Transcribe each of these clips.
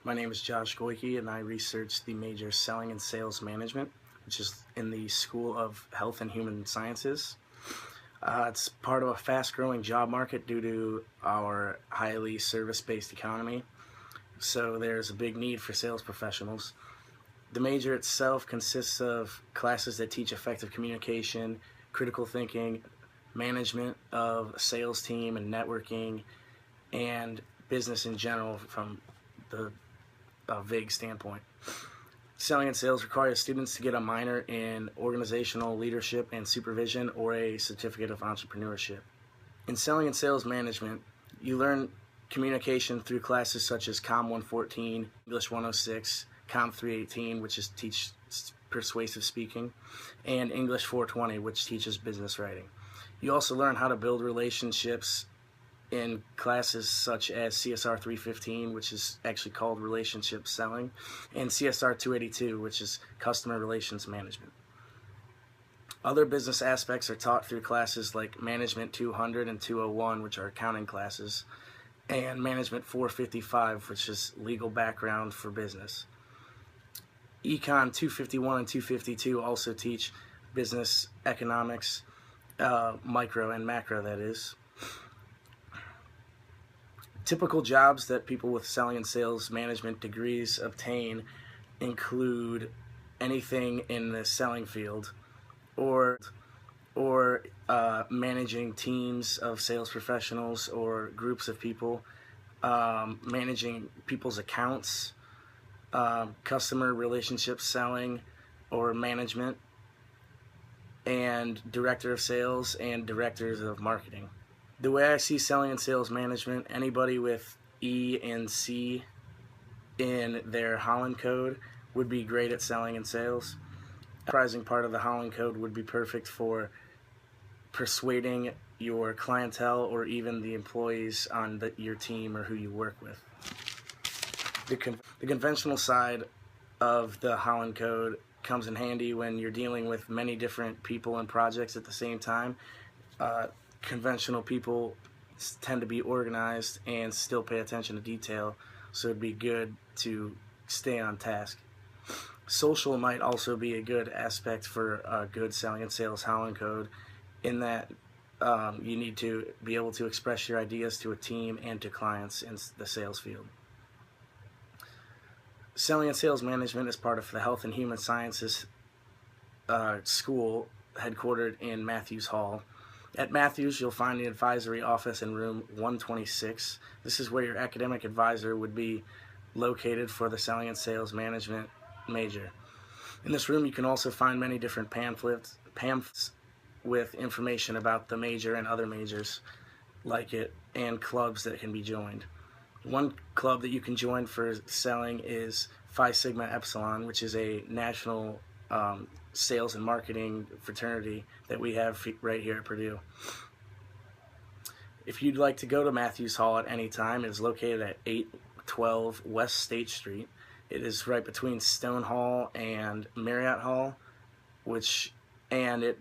My name is Josh Goyke, and I research the major Selling and Sales Management, which is in the School of Health and Human Sciences. It's part of a fast-growing job market due to our highly service-based economy, so there's a big need for sales professionals. The major itself consists of classes that teach effective communication, critical thinking, management of a sales team and networking, and business in general from the vague standpoint. Selling and sales requires students to get a minor in organizational leadership and supervision or a certificate of entrepreneurship. In selling and sales management, you learn communication through classes such as Com 114, English 106, Com 318, which is teach persuasive speaking, and English 420, which teaches business writing. You also learn how to build relationships in classes such as CSR 315, which is actually called Relationship Selling, and CSR 282, which is Customer Relations Management. Other business aspects are taught through classes like Management 200 and 201, which are accounting classes, and Management 455, which is legal background for business. Econ 251 and 252 also teach business economics, micro and macro, that is. Typical jobs that people with selling and sales management degrees obtain include anything in the selling field or managing teams of sales professionals or groups of people, managing people's accounts, customer relationship selling or management, and director of sales and directors of marketing. The way I see selling and sales management, anybody with E and C in their Holland code would be great at selling and sales. A surprising part of the Holland code would be perfect for persuading your clientele or even the employees on your team or who you work with. The conventional side of the Holland code comes in handy when you're dealing with many different people and projects at the same time. Conventional people tend to be organized and still pay attention to detail, so it'd be good to stay on task. Social might also be a good aspect for a good selling and sales Holland code, in that you need to be able to express your ideas to a team and to clients in the sales field. Selling and sales management is part of the Health and Human Sciences school headquartered in Matthews Hall. At Matthews, you'll find the advisory office in room 126. This is where your academic advisor would be located for the selling and sales management major. In this room, you can also find many different pamphlets with information about the major and other majors like it, and clubs that can be joined. One club that you can join for selling is Phi Sigma Epsilon, which is a national sales and marketing fraternity that we have right here at Purdue. If you'd like to go to Matthews Hall at any time, it is located at 812 West State Street. It is right between Stone Hall and Marriott Hall, and it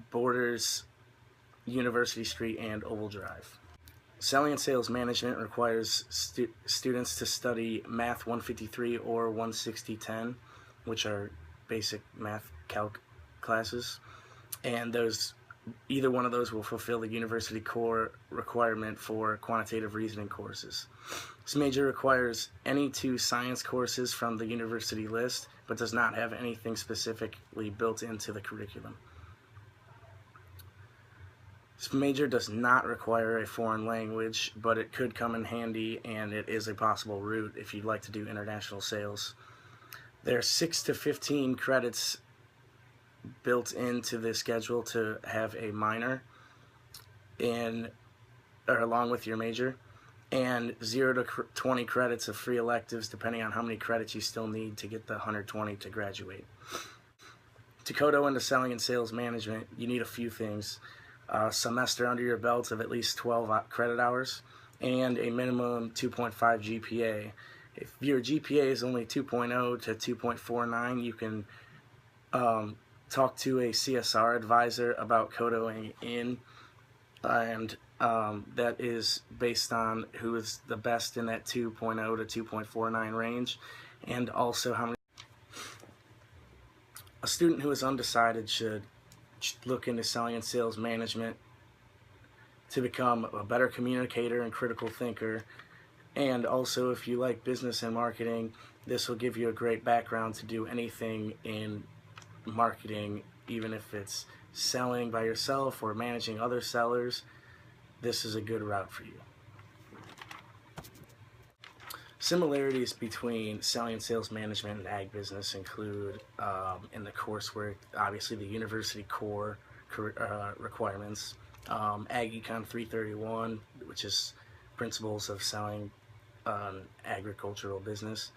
borders University Street and Oval Drive. Selling and sales management requires students to study Math 153 or 16010, which are basic math calc classes, and either one of those will fulfill the university core requirement for quantitative reasoning courses. This major requires any 2 science courses from the university list, but does not have anything specifically built into the curriculum. This major does not require a foreign language, but it could come in handy, and it is a possible route if you'd like to do international sales. There are 6 to 15 credits built into the schedule to have a minor along with your major, and 0 to 20 credits of free electives depending on how many credits you still need to get the 120 to graduate. To codo into selling and sales management, you need a few things: a semester under your belt of at least 12 credit hours, and a minimum 2.5 GPA. If your GPA is only 2.0 to 2.49, you can talk to a CSR advisor about codoing in, and that is based on who is the best in that 2.0 to 2.49 range, and also how many. A student who is undecided should look into selling and sales management to become a better communicator and critical thinker. And also, if you like business and marketing, this will give you a great background to do anything in marketing, even if it's selling by yourself or managing other sellers. This is a good route for you. Similarities between selling and sales management and ag business include, in the coursework, obviously the university core requirements, Ag Econ 331, which is principles of selling agricultural business,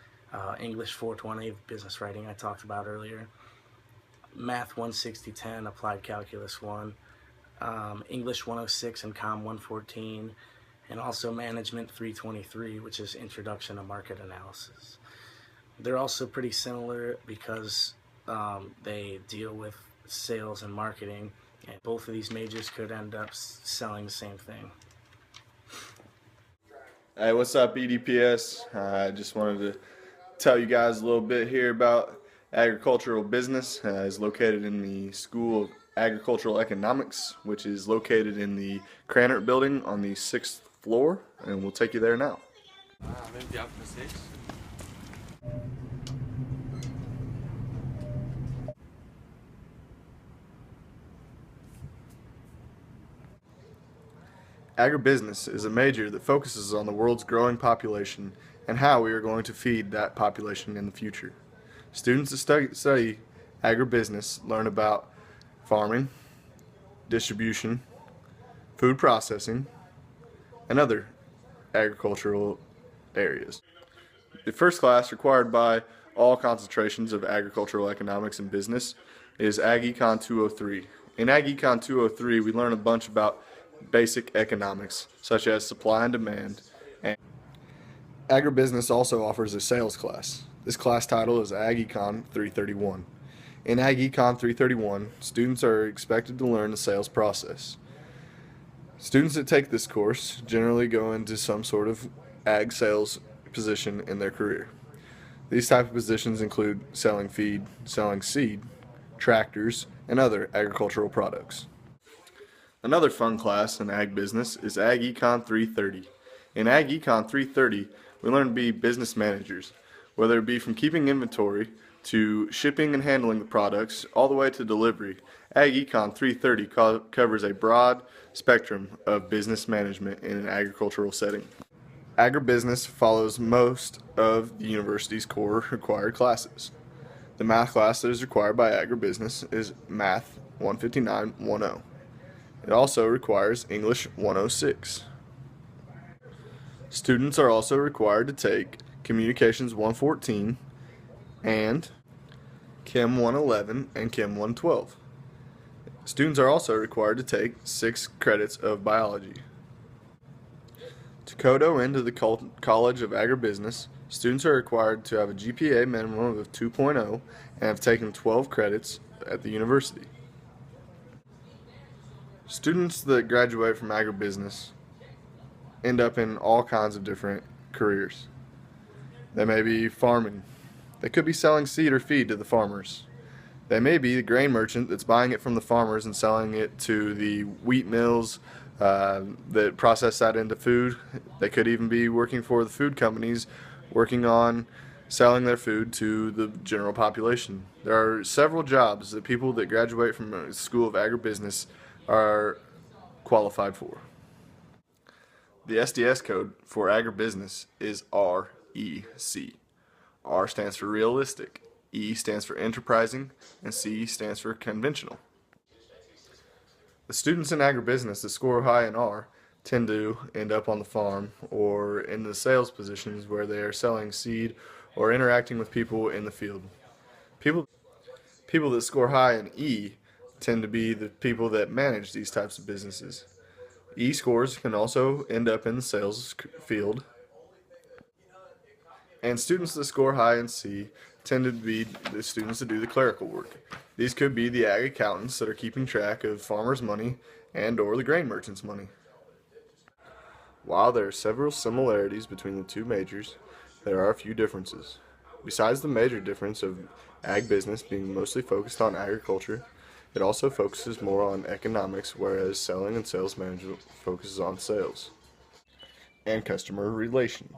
English 420, business writing I talked about earlier, Math 16010, Applied Calculus 1, English 106 and Com 114, and also Management 323, which is Introduction to Market Analysis. They're also pretty similar because they deal with sales and marketing, and both of these majors could end up selling the same thing. Hey, what's up, EDPS? I just wanted to tell you guys a little bit here about agricultural business. It's located in the School of Agricultural Economics, which is located in the Reichart building on the 6th floor, and we'll take you there now. Agribusiness is a major that focuses on the world's growing population and how we are going to feed that population in the future. Students that study agribusiness learn about farming, distribution, food processing, and other agricultural areas. The first class required by all concentrations of agricultural economics and business is Ag Econ 203. In Ag Econ 203, we learn a bunch about basic economics, such as supply and demand. And agribusiness also offers a sales class. This class title is Ag Econ 331. In Ag Econ 331, students are expected to learn the sales process. Students that take this course generally go into some sort of ag sales position in their career. These type of positions include selling feed, selling seed, tractors, and other agricultural products. Another fun class in ag business is Ag Econ 330. In Ag Econ 330, we learn to be business managers, whether it be from keeping inventory to shipping and handling the products, all the way to delivery. Ag Econ 330 covers a broad spectrum of business management in an agricultural setting. Agribusiness follows most of the university's core required classes. The math class that is required by agribusiness is Math 15910. It also requires English 106. Students are also required to take Communications 114 and Chem 111 and Chem 112. Students are also required to take 6 credits of biology. To codo into the College of Agribusiness, students are required to have a GPA minimum of 2.0 and have taken 12 credits at the university. Students that graduate from agribusiness end up in all kinds of different careers. They may be farming. They could be selling seed or feed to the farmers. They may be the grain merchant that's buying it from the farmers and selling it to the wheat mills that process that into food. They could even be working for the food companies, working on selling their food to the general population. There are several jobs that people that graduate from the School of Agribusiness are qualified for. The SDS code for agribusiness is REC. R stands for realistic, E stands for enterprising, and C stands for conventional. The students in agribusiness that score high in R tend to end up on the farm or in the sales positions where they are selling seed or interacting with people in the field. People that score high in E tend to be the people that manage these types of businesses. E scores can also end up in the sales field. And students that score high in C tend to be the students that do the clerical work. These could be the ag accountants that are keeping track of farmers' money and or the grain merchants' money. While there are several similarities between the two majors, there are a few differences. Besides the major difference of ag business being mostly focused on agriculture, it also focuses more on economics, whereas selling and sales management focuses on sales and customer relations.